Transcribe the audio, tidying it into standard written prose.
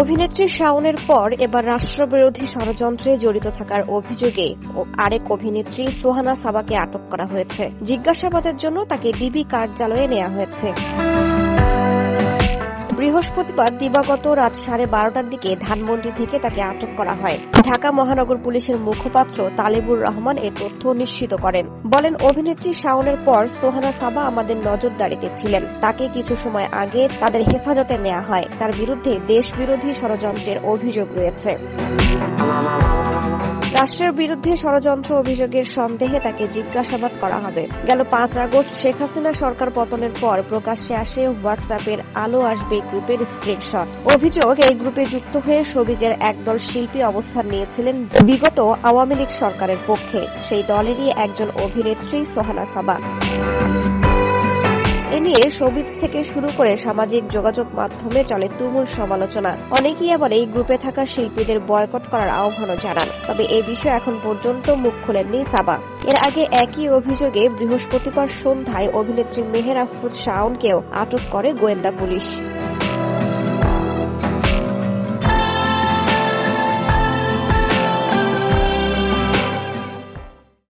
অভিনেত্রী শাওনের পর এবার রাষ্ট্রবিরোধী ষড়যন্ত্রে জড়িত থাকার অভিযোগে আরেক অভিনেত্রী সোহানা সাবাকে আটক করা হয়েছে। জিজ্ঞাসাবাদের জন্য তাকে ডিবি কার্যালয়ে নেওয়া হয়েছে। বৃহস্পতিবার দিবাগত রাত 12:30টার দিকে ধানমন্ডি থেকে তাকে আটক করা হয়। ঢাকা মহানগর পুলিশের মুখপাত্র তালেবুর রহমান এ তথ্য নিশ্চিত করেন। বলেন, অভিনেত্রী শাওনের পর সোহানা সাবা আমাদের নজরদারিতে ছিলেন। তাকে কিছু সময় আগে তাদের হেফাজতে নেওয়া হয়। তার বিরুদ্ধে দেশবিরোধী ষড়যন্ত্রের অভিযোগ রয়েছে। রাষ্ট্রের বিরুদ্ধে ষড়যন্ত্র অভিযোগের সন্দেহে তাকে জিজ্ঞাসাবাদ করা হবে। গেল 5 আগস্ট শেখ হাসিনা সরকার পতনের পর প্রকাশ্যে আসে হোয়াটসঅ্যাপের আলো আসবে গ্রুপের স্ক্রিনশট। অভিযোগ, এই গ্রুপে যুক্ত হয়ে শোবিজের একদল শিল্পী অবস্থান নিয়েছিলেন বিগত আওয়ামী লীগ সরকারের পক্ষে। সেই দলেরই একজন অভিনেত্রী সোহানা সাবা। এ নিয়ে শোবিজ থেকে শুরু করে সামাজিক যোগাযোগ মাধ্যমে চলে তুমুল সমালোচনা। অনেকেই আবার এই গ্রুপে থাকা শিল্পীদের বয়কট করার আহ্বানও জানান। তবে এ বিষয়ে এখন পর্যন্ত মুখ খোলেননি সাবা। এর আগে একই অভিযোগে বৃহস্পতিবার সন্ধ্যায় অভিনেত্রী মেহের আফরোজ শাওনকেও আটক করে গোয়েন্দা পুলিশ।